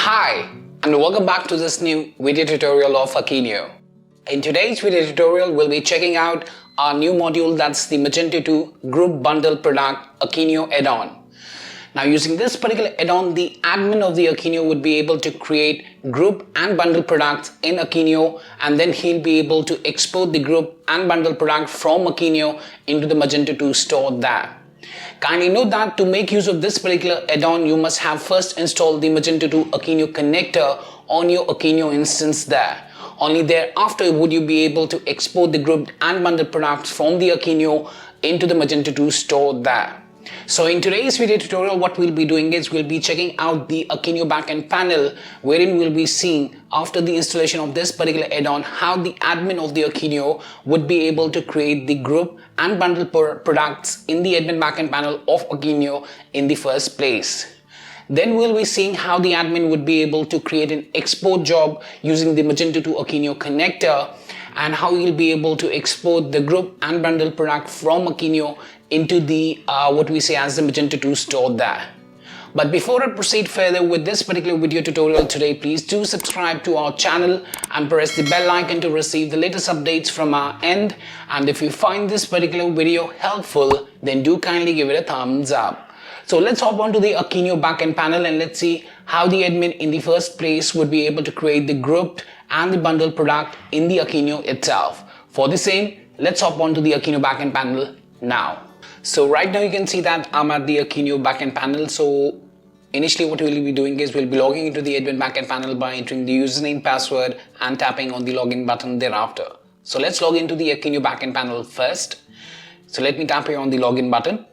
Hi, and welcome back to this new video tutorial of Akeneo. In today's video tutorial, we'll be checking out our new module, that's the Magento 2 Group Bundle Product Akeneo Add-on. Now, using this particular add-on, the admin of the Akeneo would be able to create group and bundle products in Akeneo, and then he'll be able to export the group and bundle product from Akeneo into the Magento 2 store there. Kindly note that to make use of this particular add-on, you must have first installed the Magento 2 Akeneo Connector on your Akeneo instance there. Only thereafter would you be able to export the grouped and bundled products from the Akeneo into the Magento 2 store there. So in today's video tutorial, what we'll be doing is we'll be checking out the Akeneo backend panel, wherein we'll be seeing after the installation of this particular add-on how the admin of the Akeneo would be able to create the group and bundle products in the admin backend panel of Akeneo in the first place. Then we'll be seeing how the admin would be able to create an export job using the Magento 2 Akeneo connector, and how you'll be able to export the group and bundle product from Akeneo into the what we say as the Magento 2 store there. But before I proceed further with this particular video tutorial today, please do subscribe to our channel and press the bell icon to receive the latest updates from our end. And if you find this particular video helpful, then do kindly give it a thumbs up. So let's hop on to the Akeneo backend panel and let's see how the admin in the first place would be able to create the grouped and the bundled product in the Akeneo itself. For the same, let's hop on to the Akeneo backend panel now. So right now you can see that I'm at the Akeneo backend panel. So initially what we'll be doing is we'll be logging into the admin backend panel by entering the username, password and tapping on the login button thereafter. So let's log into the Akeneo backend panel first. So let me tap here on the login button.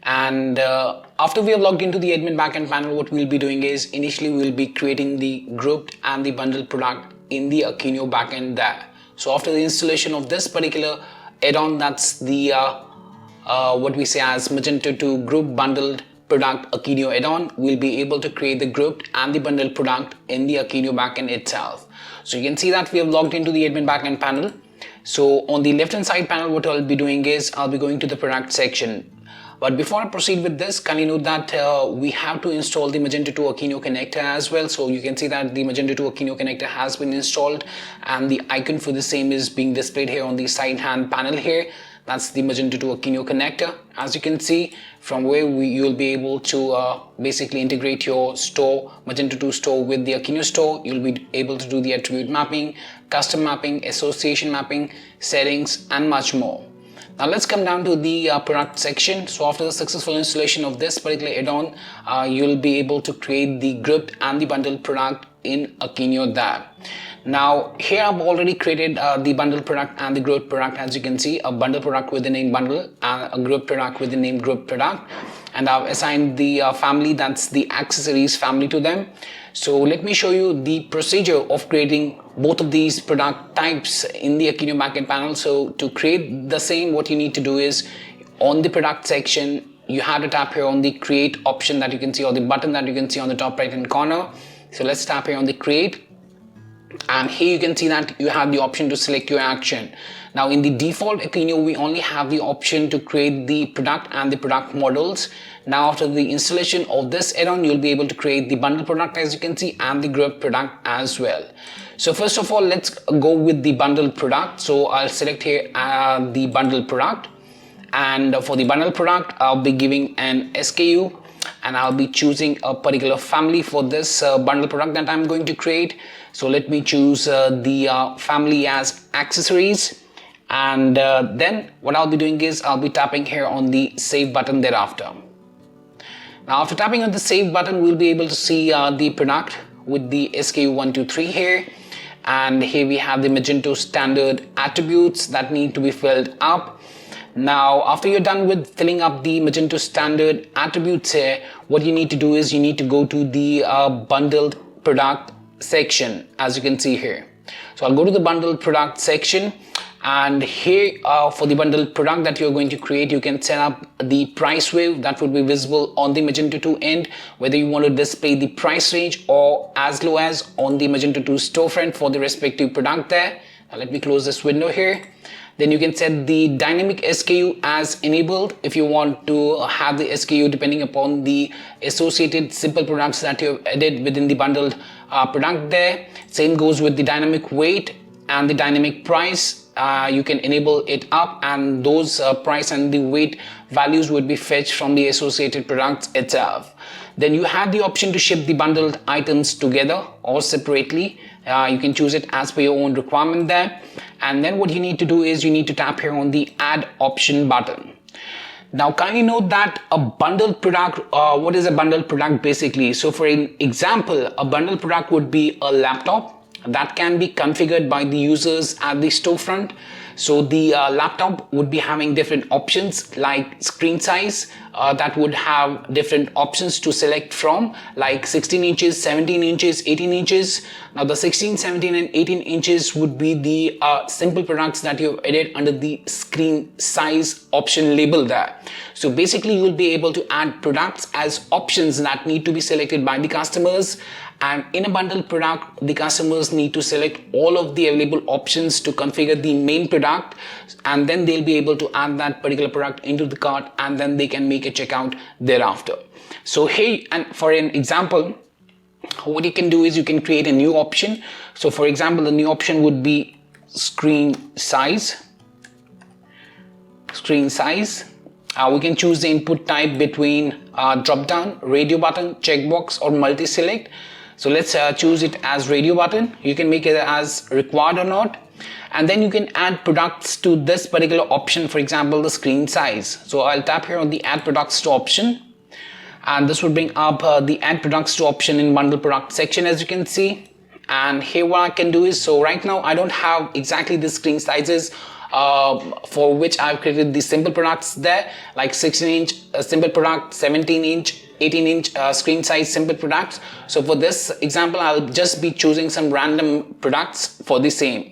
And after we have logged into the admin backend panel, what we'll be doing is initially we'll be creating the grouped and the bundled product in the Akeneo backend there. So after the installation of this particular add-on, that's the what we say as Magento 2 Group Bundled Product Akeneo add-on, we'll be able to create the grouped and the bundled product in the Akeneo backend itself. So you can see that we have logged into the admin backend panel. So on the left hand side panel, what I'll be doing is I'll be going to the product section. But before I proceed with this, kindly note that we have to install the Magento 2 Akeneo Connector as well. So you can see that the Magento 2 Akeneo Connector has been installed and the icon for the same is being displayed here on the side hand panel here. That's the Magento 2 Akeneo Connector. As you can see, from where you'll be able to basically integrate your store, Magento 2 store with the Akeneo store. You'll be able to do the attribute mapping, custom mapping, association mapping, settings and much more. Now let's come down to the product section. So after the successful installation of this particular add-on, you'll be able to create the grouped and the bundled product in Akeneo there. Now here I've already created the bundle product and the grouped product. As you can see, a bundle product with the name bundle and a grouped product with the name grouped product, and I've assigned the family, that's the accessories family, to them. So let me show you the procedure of creating both of these product types in the Akeneo backend panel. So to create the same, what you need to do is on the product section, you have to tap here on the create option that you can see, or the button that you can see on the top right hand corner. So let's tap here on the create. And here you can see that you have the option to select your action. Now in the default Akeneo, we only have the option to create the product and the product models. Now after the installation of this add-on, you'll be able to create the bundle product, as you can see, and the group product as well. So first of all, let's go with the bundle product. So I'll select here the bundle product, and for the bundle product, I'll be giving an SKU, and I'll be choosing a particular family for this bundle product that I'm going to create. So let me choose the family as accessories, and then what I'll be doing is I'll be tapping here on the save button thereafter. Now after tapping on the save button, we'll be able to see the product with the SKU 123 here, and here we have the Magento standard attributes that need to be filled up. Now after you're done with filling up the Magento standard attributes here, what you need to do is you need to go to the bundled product section, as you can see here. So I'll go to the bundled product section, and here for the bundled product that you're going to create, you can set up the price wave that would be visible on the Magento 2 end, whether you want to display the price range or as low as on the Magento 2 storefront for the respective product there. Now let me close this window here. Then you can set the dynamic SKU as enabled if you want to have the SKU depending upon the associated simple products that you have added within the bundled product there. Same goes with the dynamic weight and the dynamic price. You can enable it up, and those price and the weight values would be fetched from the associated products itself. Then you have the option to ship the bundled items together or separately. You can choose it as per your own requirement there. And then what you need to do is you need to tap here on the add option button. Now kindly note that a bundled product, what is a bundled product basically? So for an example, a bundled product would be a laptop that can be configured by the users at the storefront. So the laptop would be having different options like screen size that would have different options to select from, like 16 inches, 17 inches, 18 inches. Now the 16, 17 and 18 inches would be the simple products that you have added under the screen size option label there. So basically you'll be able to add products as options that need to be selected by the customers. And in a bundled product, the customers need to select all of the available options to configure the main product, and then they'll be able to add that particular product into the cart, and then they can make a checkout thereafter. So here, and for an example, what you can do is you can create a new option. So for example, the new option would be screen size. We can choose the input type between drop down, radio button, checkbox or multi-select. So let's choose it as radio button. You can make it as required or not. And then you can add products to this particular option, for example, the screen size. So I'll tap here on the add products to option. And this will bring up the add products to option in bundle product section, as you can see. And here what I can do is, so right now I don't have exactly the screen sizes for which I've created the simple products there, like 16-inch simple product, 17-inch, 18-inch screen size simple products. So for this example, I'll just be choosing some random products for the same.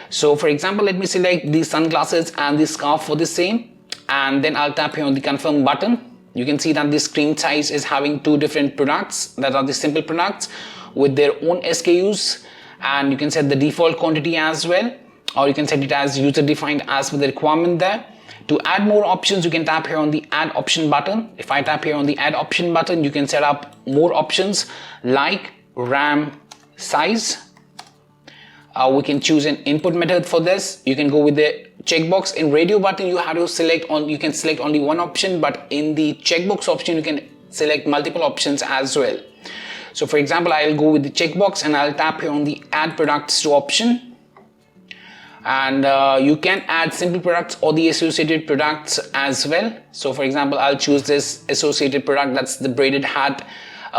So for example, let me select the sunglasses and the scarf for the same, and then I'll tap here on the confirm button. You can see that the screen size is having two different products that are the simple products with their own SKUs, and you can set the default quantity as well, or you can set it as user defined as per the requirement there. To add more options, you can tap here on the add option button. If I tap here on the add option button, you can set up more options like RAM size. We can choose an input method for this. You can go with the checkbox. In radio button, you have to select on, you can select only one option, but in the checkbox option, you can select multiple options as well. So for example, I'll go with the checkbox and I'll tap here on the add products to option. And you can add simple products or the associated products as well. So for example, I'll choose this associated product, that's the braided hat,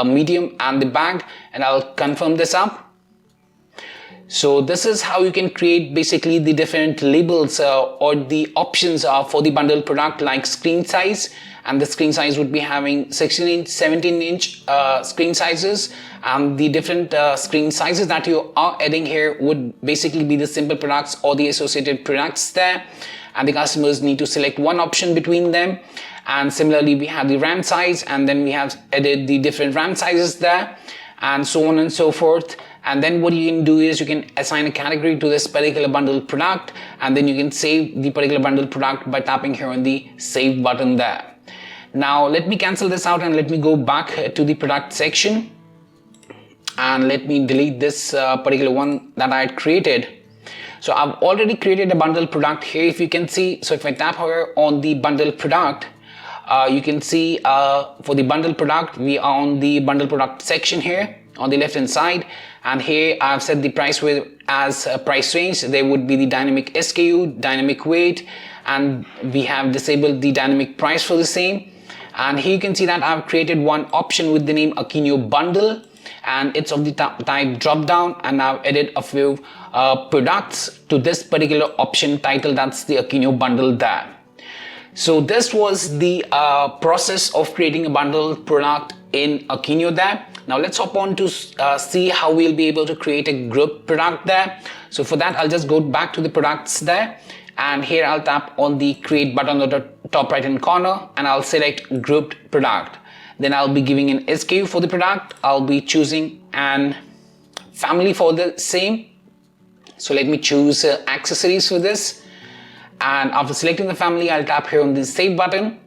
medium and the bag, and I'll confirm this up. So this is how you can create basically the different labels or the options for the bundled product, like screen size, and the screen size would be having 16-inch, 17-inch screen sizes, and the different screen sizes that you are adding here would basically be the simple products or the associated products there, and the customers need to select one option between them. And similarly, we have the RAM size, and then we have added the different RAM sizes there, and so on and so forth. And then what you can do is you can assign a category to this particular bundled product, and then you can save the particular bundled product by tapping here on the save button there. Now let me cancel this out and let me go back to the product section, and let me delete this particular one that I had created. So I've already created a bundled product here, if you can see. So if I tap here on the bundled product, you can see for the bundled product, we are on the bundled product section here on the left hand side, and here I've set the price width as a price range. There would be the dynamic SKU, dynamic weight, and we have disabled the dynamic price for the same. And here you can see that I've created one option with the name Akeneo bundle, and it's of the type drop down, and I've added a few products to this particular option title, that's the Akeneo bundle there. So this was the process of creating a bundled product in Akeneo there. Now let's hop on to see how we'll be able to create a group product there. So for that, I'll just go back to the products there, and here I'll tap on the create button on the top right hand corner, and I'll select grouped product. Then I'll be giving an SKU for the product. I'll be choosing an family for the same. So let me choose accessories for this. And after selecting the family, I'll tap here on the save button.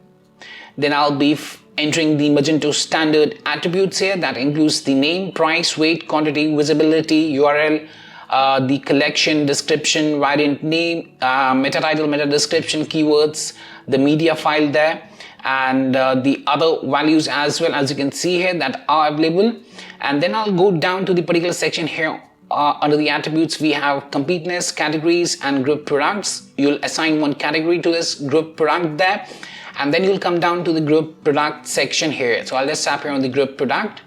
Then I'll be entering the Magento standard attributes here. That includes the name, price, weight, quantity, visibility, URL, the collection, description, variant name, meta title, meta description, keywords, the media file there, and the other values as well, as you can see here, that are available. And then I'll go down to the particular section here. Under the attributes, we have completeness, categories, and group products. You'll assign one category to this group product there, and then you'll come down to the group product section here. So I'll just tap here on the group product.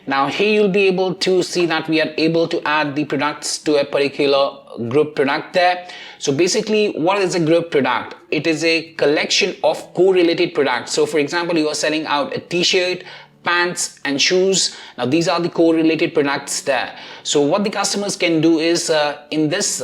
Now here you'll be able to see that we are able to add the products to a particular group product there. So basically, what is a group product? It is a collection of correlated products. So for example, you are selling out a t-shirt, pants and shoes. Now these are the correlated products there. So what the customers can do is in this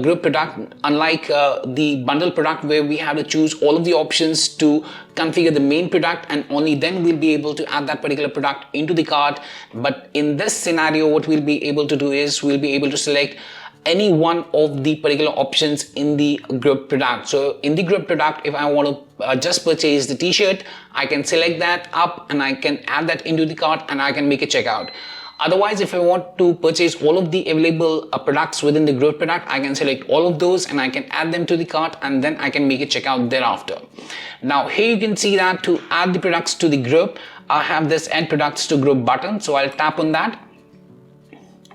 group product, unlike the bundle product where we have to choose all of the options to configure the main product, and only then we'll be able to add that particular product into the cart. But in this scenario, what we'll be able to do is we'll be able to select any one of the particular options in the group product. So in the group product, if I want to just purchase the t-shirt, I can select that up and I can add that into the cart and I can make a checkout. Otherwise, if I want to purchase all of the available products within the group product, I can select all of those and I can add them to the cart, and then I can make a checkout thereafter. Now here you can see that to add the products to the group, I have this add products to group button. So I'll tap on that.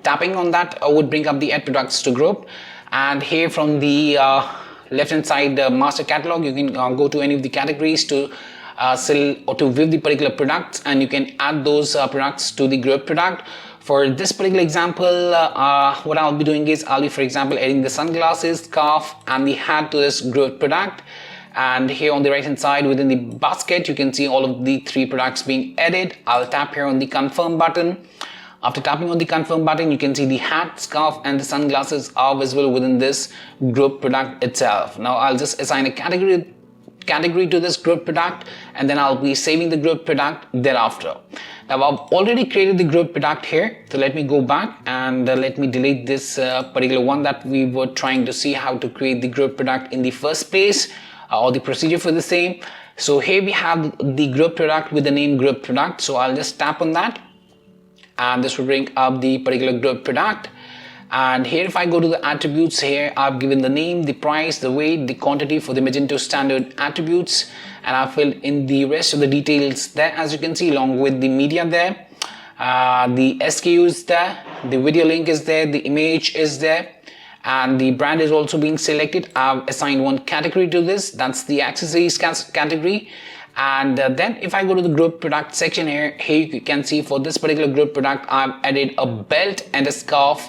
Tapping on that would bring up the add products to group, and here from the left hand side master catalog, you can go to any of the categories to sell or to view the particular products, and you can add those products to the group product. For this particular example, what I'll be doing is I'll be, for example, adding the sunglasses, scarf and the hat to this group product. And here on the right hand side within the basket, you can see all of the 3 products being added. I'll tap here on the confirm button. After tapping on the confirm button, you can see the hat, scarf and the sunglasses are visible within this group product itself. Now I'll just assign a category to this group product, and then I'll be saving the group product thereafter. Now I've already created the group product here, so let me go back and let me delete this particular one that we were trying to see how to create the group product in the first place, or the procedure for the same. So here we have the group product with the name group product. So I'll just tap on that, and this will bring up the particular group product. And here if I go to the attributes, here I've given the name, the price, the weight, the quantity for the Magento standard attributes, and I've filled in the rest of the details there, as you can see, along with the media there, the SKU is there, the video link is there, the image is there, and the brand is also being selected. I've assigned one category to this, that's the accessories category. And then if I go to the group product section here you can see for this particular group product, I've added a belt and a scarf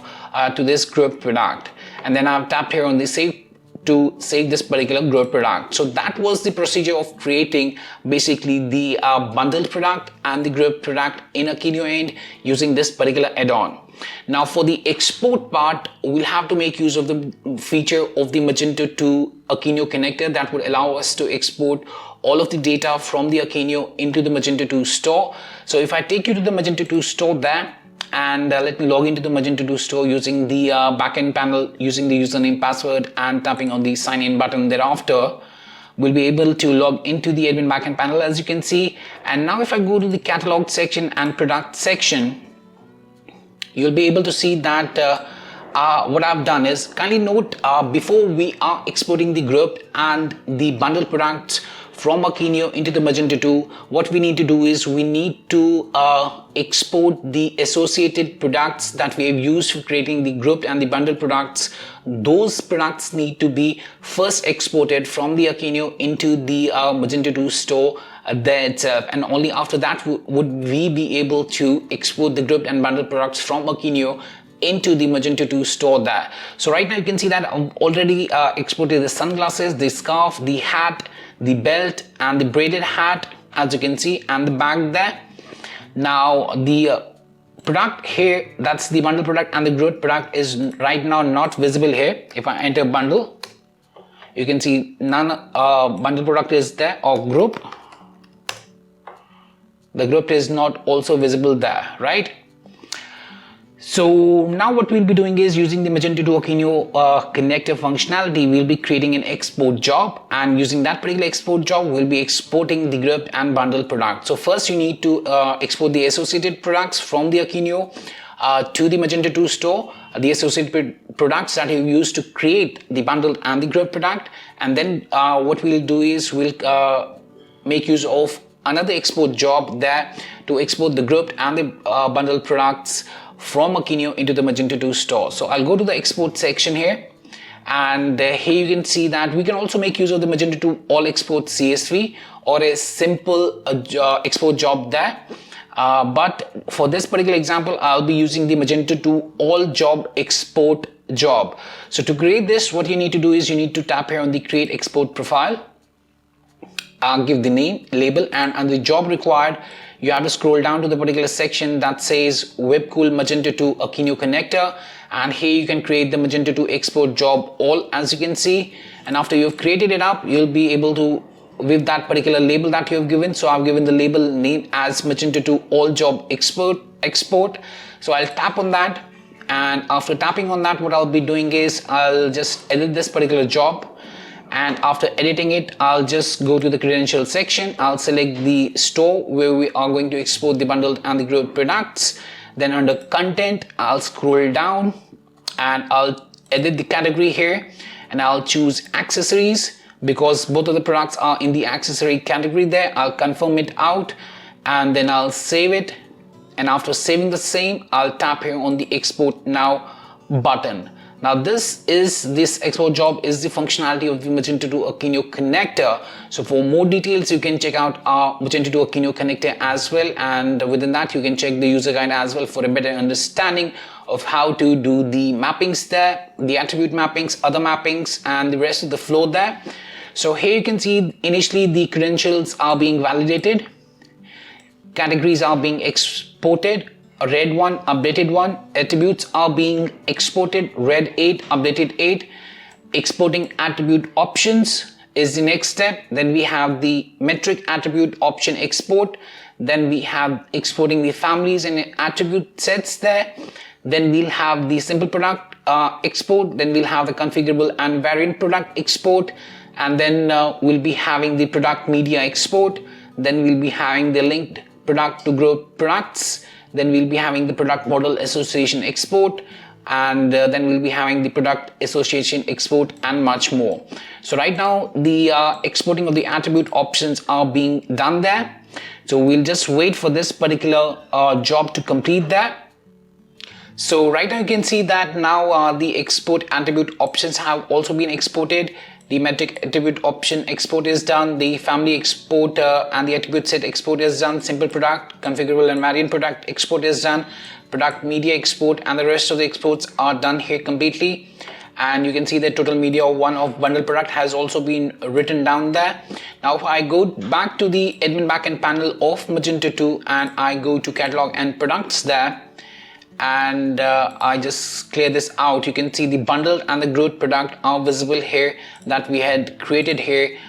to this group product, and then I've tapped here on the save to save this particular group product. So that was the procedure of creating basically the bundled product and the group product in Akeneo end using this particular add-on. Now for the export part, we'll have to make use of the feature of the Magento 2 Akeneo connector that would allow us to export all of the data from the Akeneo into the Magento 2 store. So if I take you to the Magento 2 store there, and let me log into the Magento 2 store using the backend panel, using the username, password, and tapping on the sign in button thereafter, we'll be able to log into the admin backend panel, as you can see. And now if I go to the catalog section and product section, you'll be able to see that what I've done is, kindly note, before we are exporting the group and the bundle products from Akeneo into the Magento 2, what we need to do is we need to export the associated products that we have used for creating the group and the bundle products. Those products need to be first exported from the Akeneo into the Magento 2 store there itself, and only after that would we be able to export the group and bundle products from Akeneo into the Magento 2 store there. So right now you can see that I've already exported the sunglasses, the scarf, the hat, the belt and the braided hat, as you can see, and the bag there. Now the product here, that's the bundle product, and the group product is right now not visible here. If I enter bundle, you can see none bundle product is there, or group. The group is not also visible there, right? So now what we'll be doing is using the Magento to Akeneo connector functionality, we'll be creating an export job, and using that particular export job, we'll be exporting the grouped and bundle product. So first you need to export the associated products from the Akeneo to the Magento 2 store, the associated products that you use to create the bundle and the grouped product. And then what we'll do is we'll make use of another export job there to export the grouped and the bundle products from Akeneo into the Magento 2 store. So I'll go to the export section here, and here you can see that we can also make use of the Magento 2 all export CSV or a simple export job there. But for this particular example, I'll be using the Magento 2 all job export job. So to create this, what you need to do is you need to tap here on the create export profile. Give the name, label, and under the job required, you have to scroll down to the particular section that says Webcool Magento 2 Akeneo Connector, and here you can create the Magento 2 export job all, as you can see. And after you've created it up, you'll be able to, with that particular label that you have given, so I've given the label name as Magento 2 all job export. So I'll tap on that, and after tapping on that, what I'll be doing is I'll just edit this particular job. And after editing it, I'll just go to the credentials section. I'll select the store where we are going to export the bundled and the grouped products. Then under content, I'll scroll down and I'll edit the category here, and I'll choose accessories because both of the products are in the accessory category there. I'll confirm it out, and then I'll save it. And after saving the same, I'll tap here on the export now button. Now this export job is the functionality of the Magento 2 Akeneo connector. So for more details, you can check out our Magento 2 Akeneo connector as well, and within that you can check the user guide as well for a better understanding of how to do the mappings there, the attribute mappings, other mappings, and the rest of the flow there. So here you can see initially the credentials are being validated, categories are being exported, a red 1, updated 1, attributes are being exported, red 8, updated 8, exporting attribute options is the next step. Then we have the metric attribute option export, then we have exporting the families and attribute sets there, then we'll have the simple product export, then we'll have the configurable and variant product export, and then we'll be having the product media export, then we'll be having the linked product to group products, then we'll be having the product model association export, and then we'll be having the product association export, and much more. So right now the exporting of the attribute options are being done there. So we'll just wait for this particular job to complete that. So right now you can see that now the export attribute options have also been exported. The metric attribute option export is done, the family export and the attribute set export is done, simple product, configurable and variant product export is done, product media export, and the rest of the exports are done here completely. And you can see the total media one of bundle product has also been written down there. Now if I go back to the admin backend panel of Magento 2 and I go to catalog and products there, and I just clear this out, you can see the bundled and the grouped product are visible here that we had created here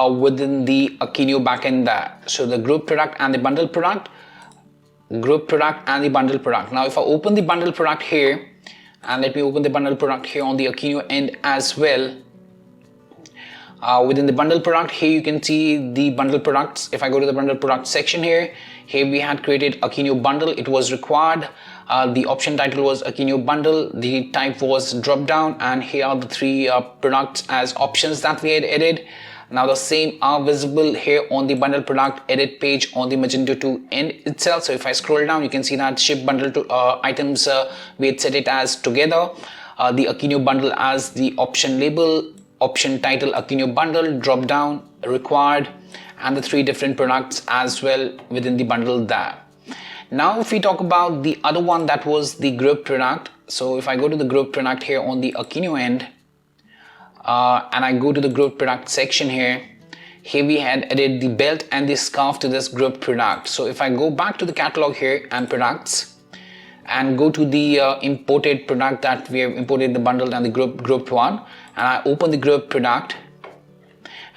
within the Akeneo backend there. So the grouped product and the bundled product, grouped product and the bundled product. Now if I open the bundled product here, and let me open the bundled product here on the Akeneo end as well. Within the bundle product, here you can see the bundle products. If I go to the bundle product section here we had created Akeneo bundle, it was required. The option title was Akeneo bundle, the type was drop down, and here are the three products as options that we had added. Now the same are visible here on the bundle product edit page on the Magento 2 end itself. So if I scroll down, you can see that ship bundle to items, we had set it as together, the Akeneo bundle as the option label, option title Akeneo bundle, drop down, required, and the three different products as well within the bundle there. Now if we talk about the other one, that was the group product. So if I go to the group product here on the Akeneo end, and I go to the group product section here we had added the belt and the scarf to this group product. So if I go back to the catalog here and products and go to the imported product that we have imported, the bundled and the grouped one, and I open the group product,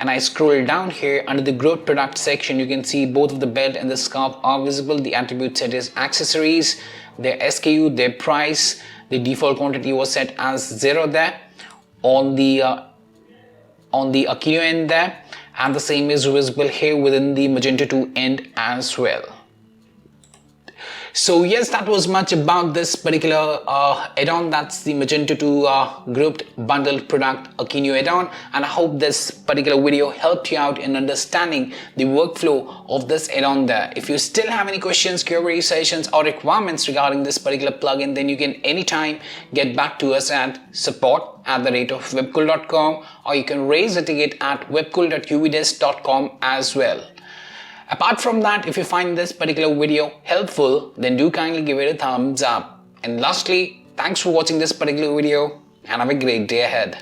and I scroll down here under the Grouped Product section, you can see both of the belt and the scarf are visible. The attribute set is accessories, their SKU, their price, the default quantity was set as 0 there on the Akeneo end there, and the same is visible here within the Magento 2 end as well. So yes, that was much about this particular add-on. That's the Magento 2 grouped bundle product Akeneo add-on, and I hope this particular video helped you out in understanding the workflow of this add-on there. If you still have any questions, queries, suggestions or requirements regarding this particular plugin, then you can anytime get back to us at support@webcool.com, or you can raise a ticket at webcool.uvdesk.com as well. Apart from that, if you find this particular video helpful, then do kindly give it a thumbs up. And lastly, thanks for watching this particular video and have a great day ahead.